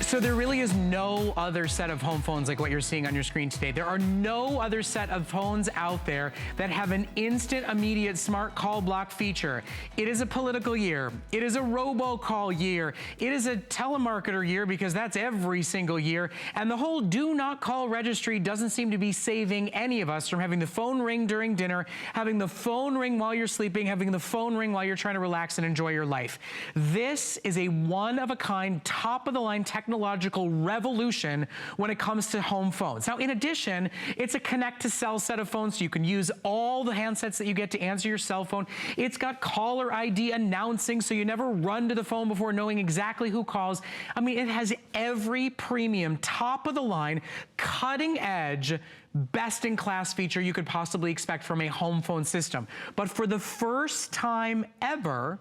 So there really is no other set of home phones like what you're seeing on your screen today. There are no other set of phones out there that have an instant, immediate smart call block feature. It is a political year. It is a robocall year. It is a telemarketer year because that's every single year. And the whole do not call registry doesn't seem to be saving any of us from having the phone ring during dinner, having the phone ring while you're sleeping, having the phone ring while you're trying to relax and enjoy your life. This is a one-of-a-kind, top-of-the-line technological revolution when it comes to home phones. Now, in addition, it's a connect-to-cell set of phones, so you can use all the handsets that you get to answer your cell phone. It's got caller ID announcing, so you never run to the phone before knowing exactly who calls. I mean, it has every premium, top-of-the-line, cutting-edge, best-in-class feature you could possibly expect from a home phone system. But for the first time ever,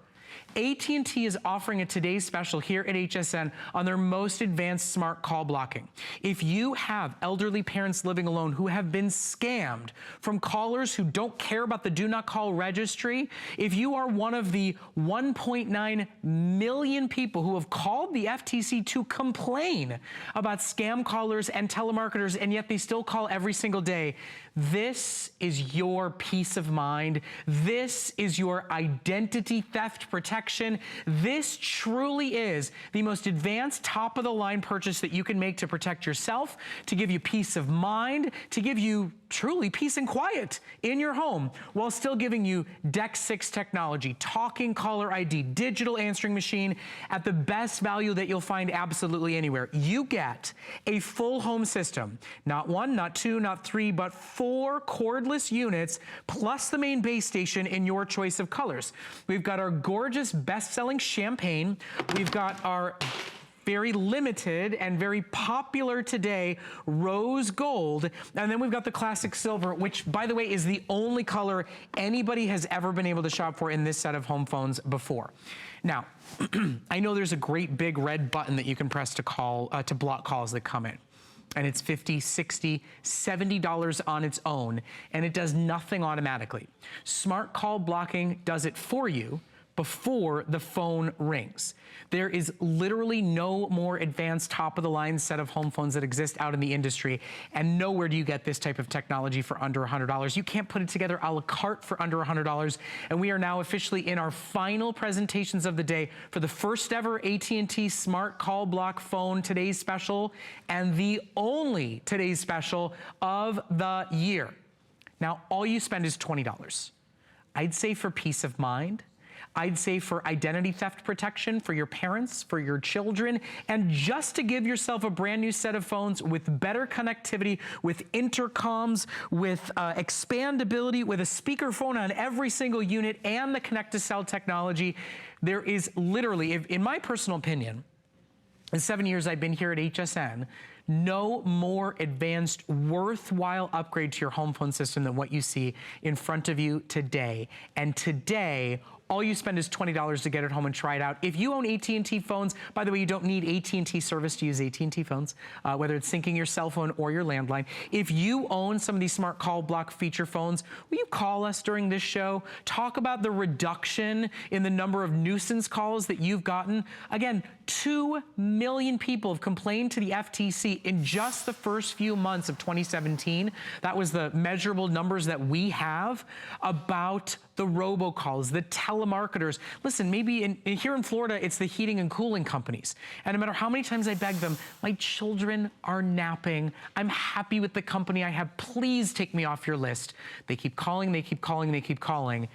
AT&T is offering a today's special here at HSN on their most advanced smart call blocking. If you have elderly parents living alone who have been scammed from callers who don't care about the do not call registry, if you are one of the 1.9 million people who have called the FTC to complain about scam callers and telemarketers, and yet they still call every single day, this is your peace of mind. This is your identity theft protection. This truly is the most advanced, top-of-the-line purchase that you can make to protect yourself, to give you peace of mind, to give you truly peace and quiet in your home, while still giving you DEX 6 technology, talking caller ID, digital answering machine at the best value that you'll find absolutely anywhere. You get a full home system, not one, not two, not three, but 4 cordless units, plus the main base station in your choice of colors. We've got our gorgeous best-selling champagne. We've got our very limited and very popular today rose gold, and then we've got the classic silver, which, by the way, is the only color anybody has ever been able to shop for in this set of home phones before. Now, I know there's a great big red button that you can press to call to block calls that come in, and it's $50, $60, $70 on its own, and it does nothing automatically. Smart call blocking does it for you before the phone rings. There is literally no more advanced top-of-the-line set of home phones that exist out in the industry, and nowhere do you get this type of technology for under $100. You can't put it together a la carte for under $100, and we are now officially in our final presentations of the day for the first ever AT&T Smart Call Block phone today's special, and the only today's special of the year. Now, all you spend is $20. I'd say for peace of mind, I'd say for identity theft protection for your parents, for your children, and just to give yourself a brand new set of phones with better connectivity, with intercoms, with expandability, with a speakerphone on every single unit, and the connect-to-cell technology. There is literally, in my personal opinion, in 7 years I've been here at HSN, no more advanced, worthwhile upgrade to your home phone system than what you see in front of you today. And today, all you spend is $20 to get it home and try it out. If you own AT&T phones, by the way, you don't need AT&T service to use AT&T phones, whether it's syncing your cell phone or your landline. If you own some of these smart call block feature phones, will you call us during this show? Talk about the reduction in the number of nuisance calls that you've gotten. Again, 2 million people have complained to the FTC in just the first few months of 2017. That was the measurable numbers that we have about the robocalls, the telemarketers. Listen, maybe here in Florida, it's the heating and cooling companies. And no matter how many times I beg them, my children are napping. I'm happy with the company I have. Please take me off your list. They keep calling, they keep calling, they keep calling.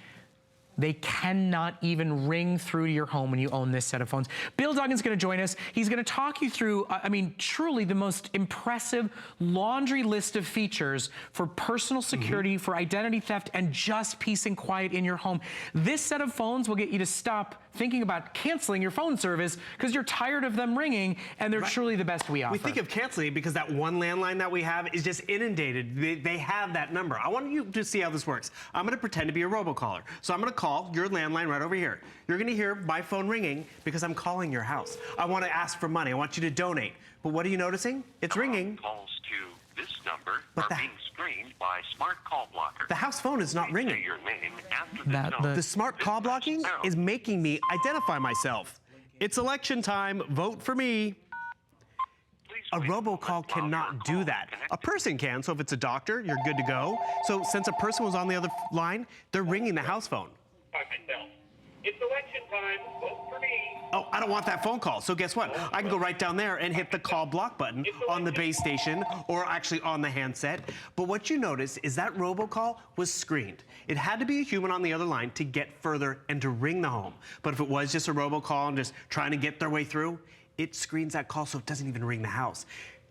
They cannot even ring through to your home when you own this set of phones. Bill Duggan's gonna join us. He's gonna talk you through, I mean, truly the most impressive laundry list of features for personal security, for identity theft, and just peace and quiet in your home. This set of phones will get you to stop thinking about canceling your phone service because you're tired of them ringing, and they're truly the best we offer. We think of canceling because that one landline that we have is just inundated. They have that number. I want you to see how this works. I'm gonna pretend to be a robocaller. So I'm gonna call your landline right over here. You're gonna hear my phone ringing because I'm calling your house. I wanna ask for money. I want you to donate. But what are you noticing? It's ringing. Calls to this number are being screened by Smart Call Blocker. The house phone is not ringing. Say your name after the tone. The smart call blocking is making me identify myself. It's election time. Vote for me. A robocall cannot do that. A person can, so if it's a doctor, you're good to go. So since a person was on the other line, they're ringing the house phone. It's election time. Vote for me. Oh, I don't want that phone call. So guess what? I can go right down there and hit the call block button on the base station or actually on the handset. But what you notice is that robocall was screened. It had to be a human on the other line to get further and to ring the home. But if it was just a robocall and just trying to get their way through, it screens that call so it doesn't even ring the house.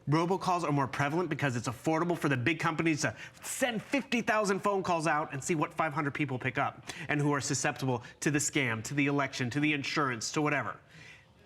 Robocalls are more prevalent because it's affordable for the big companies to send 50,000 phone calls out and see what 500 people pick up and who are susceptible to the scam, to the election, to the insurance, to whatever.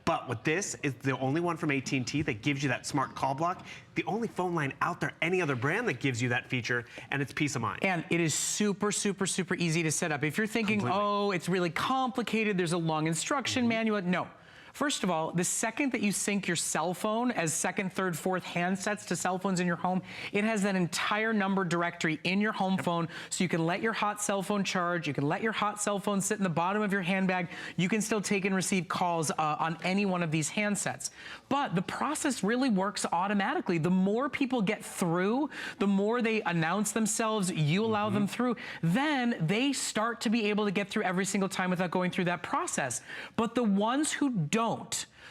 But with this, it's the only one from AT&T that gives you that smart call block, the only phone line out there, any other brand that gives you that feature, and it's peace of mind. And it is super, super, super easy to set up. If you're thinking, oh, it's really complicated, there's a long instruction manual, no. First of all, the second that you sync your cell phone as second, third, fourth handsets to cell phones in your home, it has that entire number directory in your home phone, so you can let your hot cell phone charge, you can let your hot cell phone sit in the bottom of your handbag, you can still take and receive calls on any one of these handsets. But the process really works automatically. The more people get through, the more they announce themselves, you allow them through, then they start to be able to get through every single time without going through that process. But the ones who don't,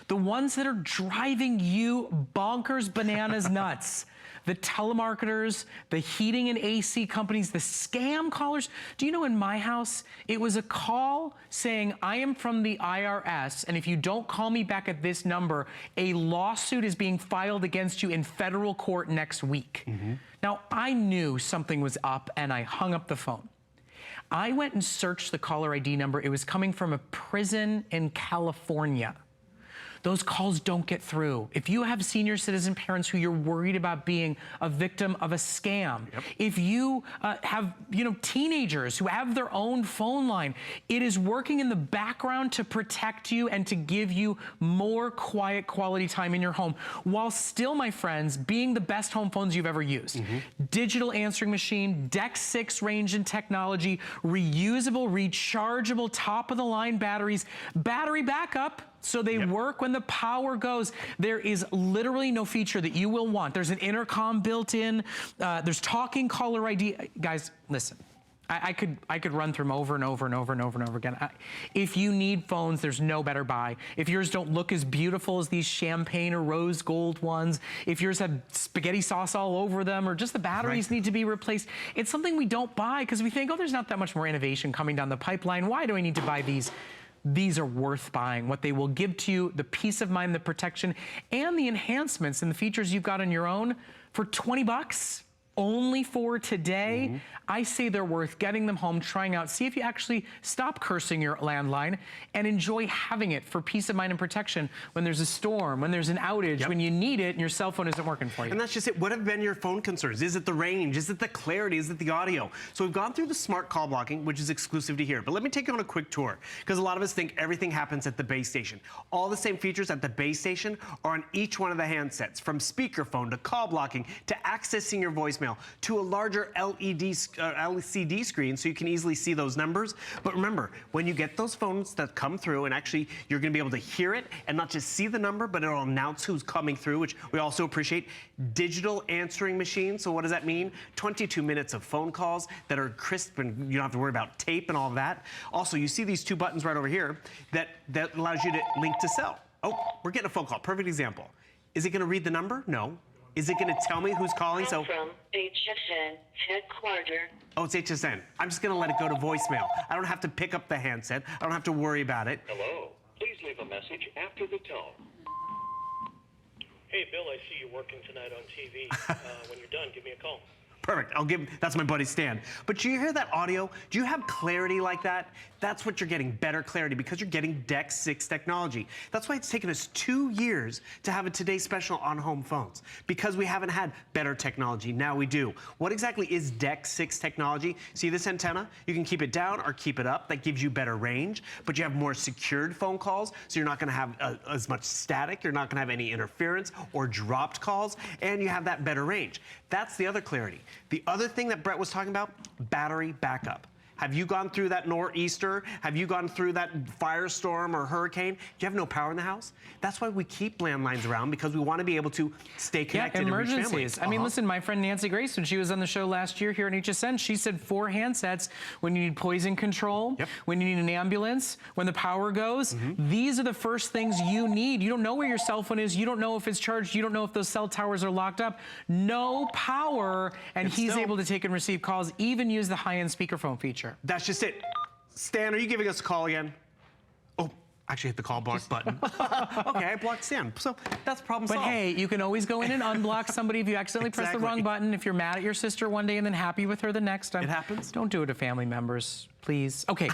the ones that are driving you bonkers, bananas, nuts, the telemarketers, the heating and AC companies, the scam callers. Do you know in my house, it was a call saying, I am from the IRS, and if you don't call me back at this number, a lawsuit is being filed against you in federal court next week. Now, I knew something was up, and I hung up the phone. I went and searched the caller ID number. It was coming from a prison in California. Those calls don't get through. If you have senior citizen parents who you're worried about being a victim of a scam, if you have teenagers who have their own phone line, it is working in the background to protect you and to give you more quiet quality time in your home, while still, my friends, being the best home phones you've ever used. Digital answering machine, DEX 6 range and technology, reusable, rechargeable, top-of-the-line batteries, battery backup, so they work when the power goes. There is literally no feature that you will want. There's an intercom built in. There's talking caller ID. Guys, listen. I could run through them over and over and over and over and over again. If you need phones, there's no better buy. If yours don't look as beautiful as these champagne or rose gold ones, if yours have spaghetti sauce all over them, or just the batteries need to be replaced, it's something we don't buy because we think, oh, there's not that much more innovation coming down the pipeline. Why do I need to buy these? These are worth buying. What they will give to you, the peace of mind, the protection, and the enhancements and the features you've got on your own for 20 bucks. Only for today, I say they're worth getting them home, trying out, see if you actually stop cursing your landline and enjoy having it for peace of mind and protection when there's a storm, when there's an outage, when you need it and your cell phone isn't working for you. And that's just it. What have been your phone concerns? Is it the range? Is it the clarity? Is it the audio? So we've gone through the smart call blocking, which is exclusive to here. But let me take you on a quick tour, because a lot of us think everything happens at the base station. All the same features at the base station are on each one of the handsets, from speakerphone to call blocking to accessing your voicemail to a larger LCD screen so you can easily see those numbers. But remember, when you get those phones that come through, and actually you're going to be able to hear it and not just see the number, but it'll announce who's coming through, which we also appreciate. Digital answering machine. So what does that mean? 22 minutes of phone calls that are crisp, and you don't have to worry about tape and all of that. Also, you see these two buttons right over here that allows you to link to cell. Oh, we're getting a phone call. Perfect example. Is it going to read the number? No. Is it going to tell me who's calling? So from HSN headquarters. Oh, it's HSN. I'm just going to let it go to voicemail. I don't have to pick up the handset. I don't have to worry about it. Hello. Please leave a message after the tone. Hey, Bill, I see you working tonight on TV. When you're done, give me a call. Perfect. I'll give, that's my buddy Stan. But do you hear that audio? Do you have clarity like that? That's what you're getting, better clarity, because you're getting DEX 6 technology. That's why it's taken us 2 years to have a Today Special on home phones, because we haven't had better technology. Now we do. What exactly is DEX 6 technology? See this antenna? You can keep it down or keep it up. That gives you better range, but you have more secured phone calls, so you're not going to have as much static. You're not going to have any interference or dropped calls, and you have that better range. That's the other clarity. The other thing that Brett was talking about, battery backup. Have you gone through that nor'easter? Have you gone through that firestorm or hurricane? Do you have no power in the house? That's why we keep landlines around, because we want to be able to stay connected and reach families. Emergencies. I mean, listen, my friend Nancy Grace, when she was on the show last year here at HSN, she said 4 handsets when you need poison control, when you need an ambulance, when the power goes. These are the first things you need. You don't know where your cell phone is. You don't know if it's charged. You don't know if those cell towers are locked up. No power, and he's able to take and receive calls, even use the high-end speakerphone feature. That's just it. Stan, are you giving us a call again? Oh, actually hit the call block button. Okay, I blocked Stan, so that's problem solved. But hey, you can always go in and unblock somebody if you accidentally press the wrong button. If you're mad at your sister one day and then happy with her the next time. It happens. Don't do it to family members, please. Okay,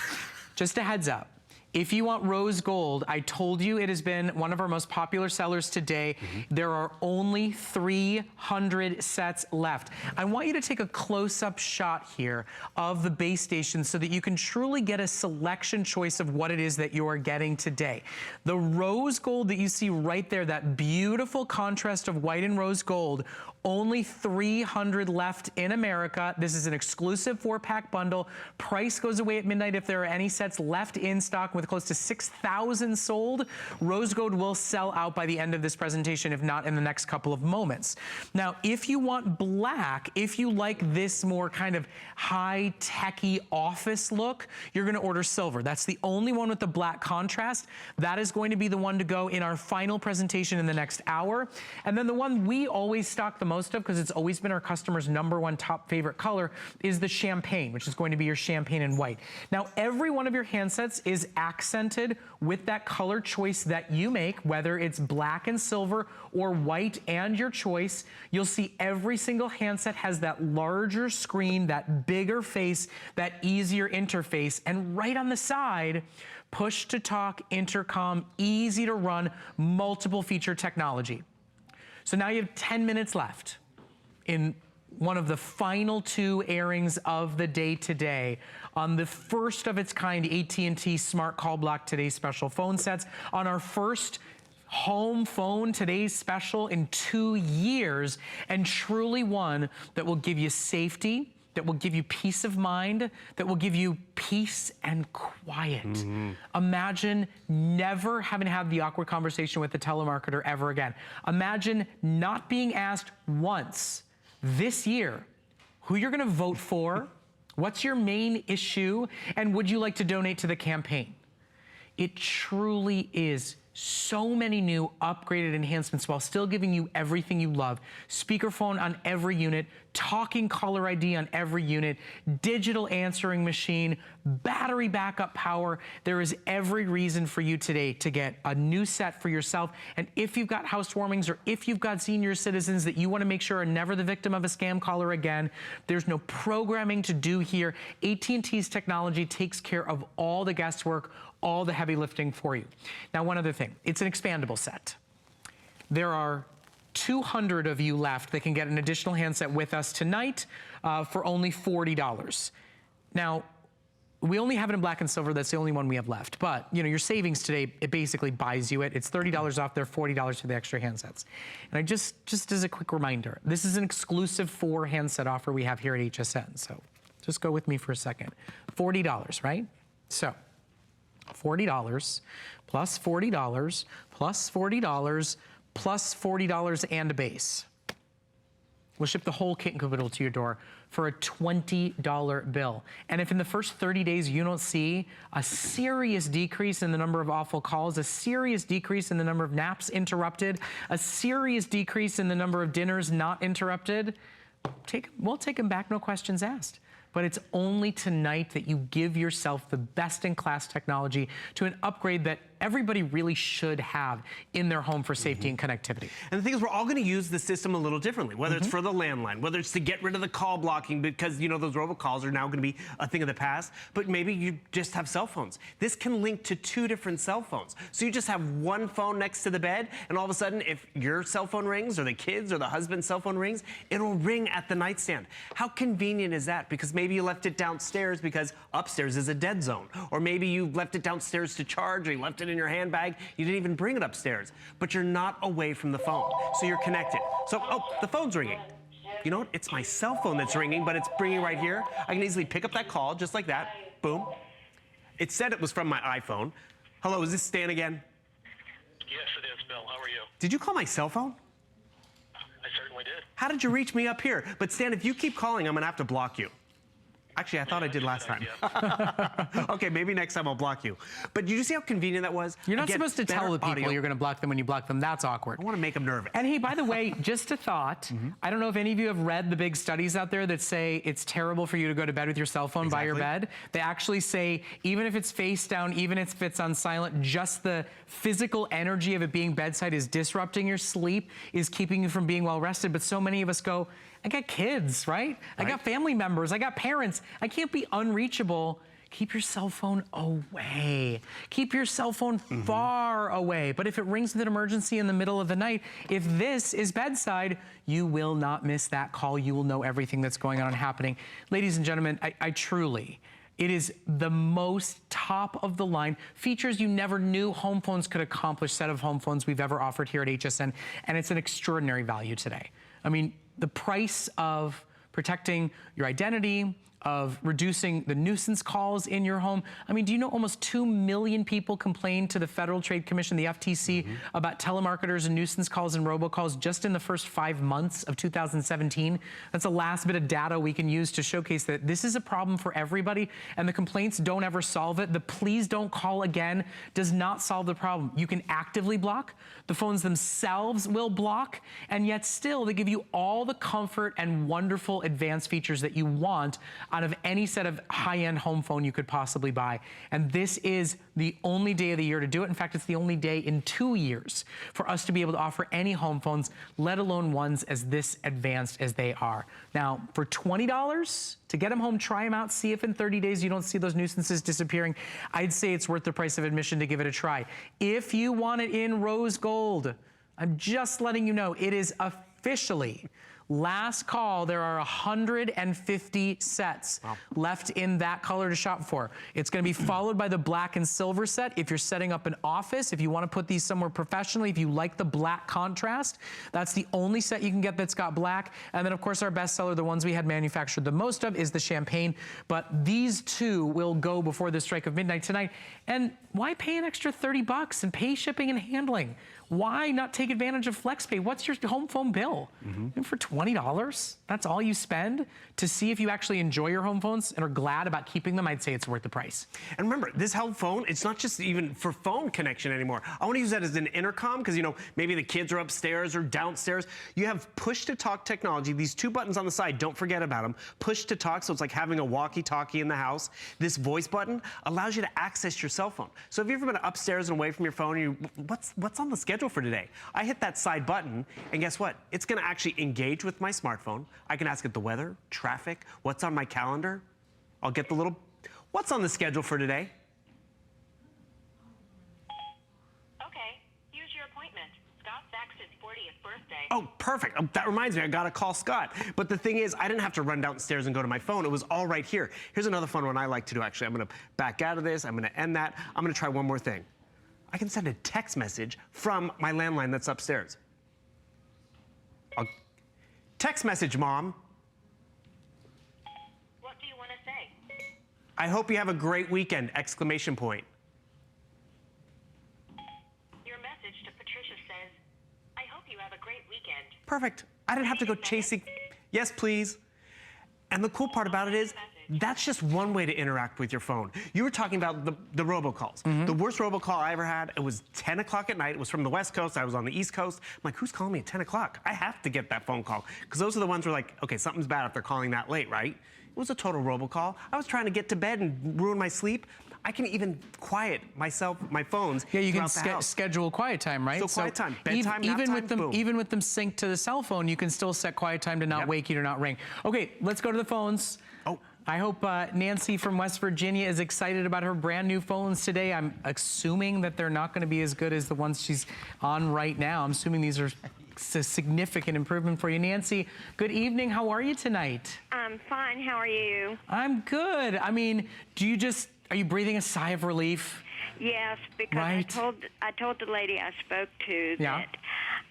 just a heads up. If you want rose gold, I told you it has been one of our most popular sellers today. There are only 300 sets left. I want you to take a close-up shot here of the base station so that you can truly get a selection choice of what it is that you are getting today. The rose gold that you see right there, that beautiful contrast of white and rose gold, only 300 left in America. This is an exclusive 4-pack bundle. Price goes away at midnight if there are any sets left in stock. With close to 6,000 sold, rose gold will sell out by the end of this presentation, if not in the next couple of moments. Now, if you want black, if you like this more kind of high-techy office look, you're gonna order silver. That's the only one with the black contrast. That is going to be the one to go in our final presentation in the next hour. And then the one we always stock the most of, because it's always been our customers' #1 top favorite color, is the champagne, which is going to be your champagne and white. Now, every one of your handsets is accented with that color choice that you make, whether it's black and silver or white and your choice. You'll see every single handset has that larger screen, that bigger face, that easier interface, and right on the side, push to talk, intercom, easy to run, multiple feature technology. So now you have 10 minutes left in one of the final 2 airings of the day today on the first of its kind AT&T Smart Call Block Today's Special phone sets, on our first home phone Today's Special in 2 years, and truly one that will give you safety, that will give you peace of mind, that will give you peace and quiet. Imagine never having to have the awkward conversation with the telemarketer ever again. Imagine not being asked once this year who you're gonna vote for, what's your main issue, and would you like to donate to the campaign? It truly is so many new upgraded enhancements while still giving you everything you love. Speakerphone on every unit, talking caller ID on every unit, digital answering machine, battery backup power. There is every reason for you today to get a new set for yourself. And if you've got housewarmings, or if you've got senior citizens that you want to make sure are never the victim of a scam caller again, there's no programming to do here. AT&T's technology takes care of all the guesswork, all the heavy lifting for you. Now, one other thing, it's an expandable set. There are 200 of you left that can get an additional handset with us tonight for only $40. Now, we only have it in black and silver. That's the only one we have left. But, you know, your savings today, it basically buys you it. It's $30 off there, $40 for the extra handsets. And I just as a quick reminder, this is an exclusive 4 handset offer we have here at HSN. So just go with me for a second. $40, right? So $40 plus $40 plus $40 plus $40 and a base. We'll ship the whole kit and caboodle to your door for a $20 bill. And if in the first 30 days you don't see a serious decrease in the number of awful calls, a serious decrease in the number of naps interrupted, a serious decrease in the number of dinners not interrupted, we'll take them back, no questions asked. But it's only tonight that you give yourself the best-in-class technology to an upgrade that everybody really should have in their home for safety and connectivity. And the thing is, we're all going to use the system a little differently, whether it's for the landline, whether it's to get rid of the call blocking because, you know, those robocalls are now going to be a thing of the past, but maybe you just have cell phones. This can link to 2 different cell phones. So you just have one phone next to the bed, and all of a sudden, if your cell phone rings, or the kids or the husband's cell phone rings, it'll ring at the nightstand. How convenient is that? Because maybe you left it downstairs because upstairs is a dead zone. Or maybe you left it downstairs to charge, or you left it in your handbag, you didn't even bring it upstairs, but you're not away from the phone, so you're connected. So, oh, the phone's ringing. you know what? It's my cell phone that's ringing, but it's ringing right here. I can easily pick up that call just like that. Boom. It said it was from my iPhone. Hello, is this Stan again? Yes, it is, Bill. How are you? Did you call my cell phone? I certainly did. How did you reach me up here? But Stan, if you keep calling, I'm gonna have to block you. Actually, I thought I did last time. Okay, maybe next time I'll block you. But did you see how convenient that was? You're not Again, supposed to tell better the people audio. you're going to block them when you block them. That's awkward. I want to make them nervous. And hey, by the way, just a thought, I don't know if any of you have read the big studies out there that say it's terrible for you to go to bed with your cell phone by your bed. They actually say even if it's face down, even if it's on silent, just the physical energy of it being bedside is disrupting your sleep, is keeping you from being well rested. But so many of us go, I got kids, right? I got family members, I got parents. I can't be unreachable. Keep your cell phone away. Keep your cell phone far away. But if it rings with an emergency in the middle of the night, if this is bedside, you will not miss that call. You will know everything that's going on and happening. Ladies and gentlemen, I truly, it is the most top of the line features you never knew home phones could accomplish set of home phones we've ever offered here at HSN. And it's an extraordinary value today. I mean, the price of protecting your identity, of reducing the nuisance calls in your home. I mean, do you know almost 2 million people complained to the Federal Trade Commission, the FTC, about telemarketers and nuisance calls and robocalls just in the first 5 months of 2017? That's the last bit of data we can use to showcase that this is a problem for everybody, and the complaints don't ever solve it. The please don't call again does not solve the problem. You can actively block, the phones themselves will block, and yet still they give you all the comfort and wonderful advanced features that you want out of any set of high-end home phone you could possibly buy. And this is the only day of the year to do it. In fact, it's the only day in 2 years for us to be able to offer any home phones, let alone ones as this advanced as they are. Now, for $20, to get them home, try them out, see if in 30 days you don't see those nuisances disappearing, I'd say it's worth the price of admission to give it a try. If you want it in rose gold, I'm just letting you know, it is officially last call. There are 150 sets left in that color to shop for. It's going to be followed by the black and silver set. If you're setting up an office, if you want to put these somewhere professionally, if you like the black contrast, that's the only set you can get that's got black. And then, of course, our bestseller, the ones we had manufactured the most of, is the champagne. But these two will go before the strike of midnight tonight. And why pay an extra $30 and pay shipping and handling? Why not take advantage of FlexPay? What's your home phone bill? And for $20, that's all you spend to see if you actually enjoy your home phones and are glad about keeping them. I'd say it's worth the price. And remember, this home phone, it's not just even for phone connection anymore. I want to use that as an intercom because, you know, maybe the kids are upstairs or downstairs. You have push-to-talk technology. These two buttons on the side, don't forget about them. Push-to-talk, so it's like having a walkie-talkie in the house. This voice button allows you to access your cell phone. So if you've ever been upstairs and away from your phone, what's on the schedule for today? I hit that side button, and guess what? It's going to actually engage with my smartphone. I can ask it the weather, traffic, what's on my calendar. I'll get the little, what's on the schedule for today? Okay, here's your appointment. Scott Saxon's 40th birthday. Oh, perfect. That reminds me, I got to call Scott. But the thing is, I didn't have to run downstairs and go to my phone. It was all right here. Here's another fun one I like to do, actually. I'm going to back out of this. I'm going to end that. I'm going to try one more thing. I can send a text message from my landline that's upstairs. Text message, Mom. What do you want to say? I hope you have a great weekend, exclamation point. Your message to Patricia says, I hope you have a great weekend. Perfect. I didn't have to go chasing. Yes, please. And the cool part about it is, that's just one way to interact with your phone. You were talking about the robocalls. The worst robocall I ever had, it was 10 o'clock at night. It was from the West Coast. I was on the East Coast. I'm like, who's calling me at 10 o'clock? I have to get that phone call. Because those are the ones where like, okay, something's bad if they're calling that late, right? It was a total robocall. I was trying to get to bed and ruin my sleep. I can even quiet myself, my phones. Yeah, you can schedule quiet time, right? So quiet time, bedtime, nap even time, with them, boom. even with them synced to the cell phone, you can still set quiet time to not wake you, to not ring. Okay, let's go to the phones. Oh. I hope Nancy from West Virginia is excited about her brand new phones today. I'm assuming that they're not going to be as good as the ones she's on right now. I'm assuming these are a significant improvement for you. Nancy, good evening. How are you tonight? I'm fine. How are you? I'm good. I mean, are you breathing a sigh of relief? Yes, because Right. I told the lady I spoke to Yeah. that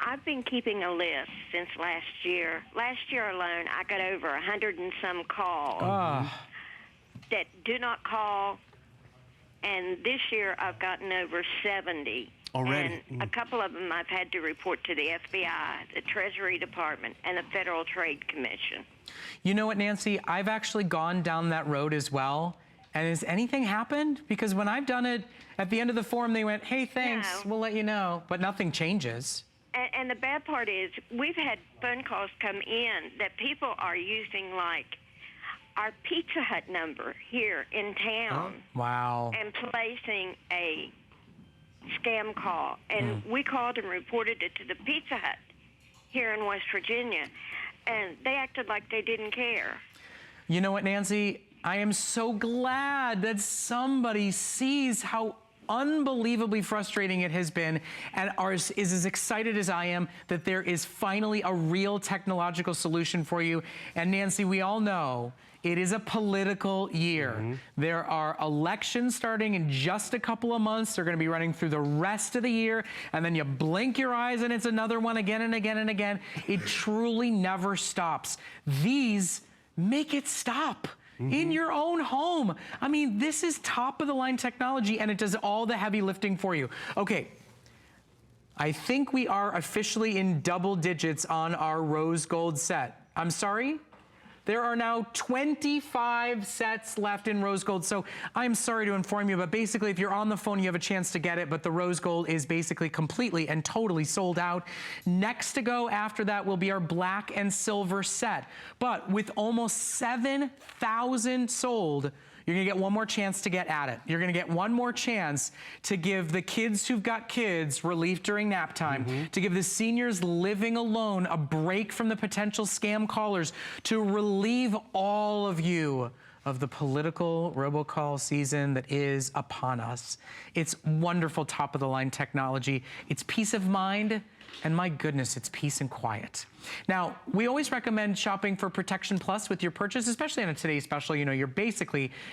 I've been keeping a list since last year. Last year alone, I got over 100 and some calls that do not call, and this year I've gotten over 70. Already? And a couple of them I've had to report to the FBI, the Treasury Department, and the Federal Trade Commission. You know what, Nancy? I've actually gone down that road as well. And has anything happened? Because when I've done it, at the end of the form, they went, hey, thanks, No. we'll let you know. But nothing changes. And the bad part is we've had phone calls come in that people are using, like, our Pizza Hut number here in town Wow. and placing a scam call. And we called and reported it to the Pizza Hut here in West Virginia, and they acted like they didn't care. You know what, Nancy? I am so glad that somebody sees how unbelievably frustrating it has been and is as excited as I am that there is finally a real technological solution for you. And Nancy, we all know it is a political year. There are elections starting in just a couple of months. They're going to be running through the rest of the year. And then you blink your eyes and it's another one again and again and again. It truly never stops. These make it stop. In your own home. I mean, this is top of the line technology and it does all the heavy lifting for you. Okay, I think we are officially in double digits on our rose gold set. I'm sorry? There are now 25 sets left in rose gold. So I'm sorry to inform you, but basically if you're on the phone, you have a chance to get it, but the rose gold is basically completely and totally sold out. Next to go after that will be our black and silver set. But with almost 7,000 sold, you're gonna get one more chance to get at it. You're gonna get one more chance to give the kids who've got kids relief during nap time, to give the seniors living alone a break from the potential scam callers, to relieve all of you of the political robocall season that is upon us. It's wonderful top of the line technology. It's peace of mind. And my goodness, it's peace and quiet. Now, we always recommend shopping for Protection Plus with your purchase, especially on a today's special. You know,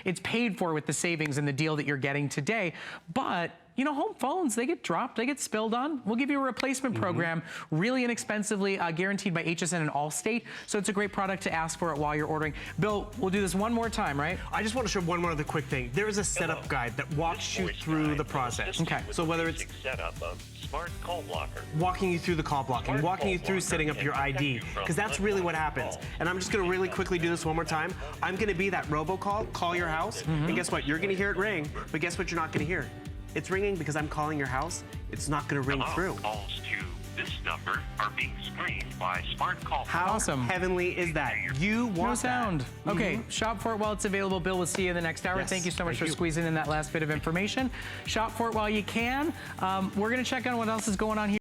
it's paid for with the savings and the deal that you're getting today. But, you know, home phones, they get dropped, they get spilled on. We'll give you a replacement program, really inexpensively, guaranteed by HSN and Allstate. So it's a great product to ask for it while you're ordering. Bill, we'll do this one more time, right? I just want to show one more other quick thing. There is a setup guide that walks you through the process. Okay. So whether it's setup of Smart Call Blocker, walking you through the call blocking, walking you through setting up your ID, because that's really what happens. And I'm just going to really quickly do this one more time. I'm going to be that robocall, call your house, and guess what? You're going to hear it ring, but guess what you're not going to hear? It's ringing because I'm calling your house. It's not going to ring through. Calls to this number are being screened by Smart Call How Awesome. heavenly is that? You want No sound. that. Okay, shop for it while it's available. Bill, we'll see you in the next hour. Yes, Thank you so much thank for you. squeezing in that last bit of information. Shop for it while you can. We're going to check on what else is going on here.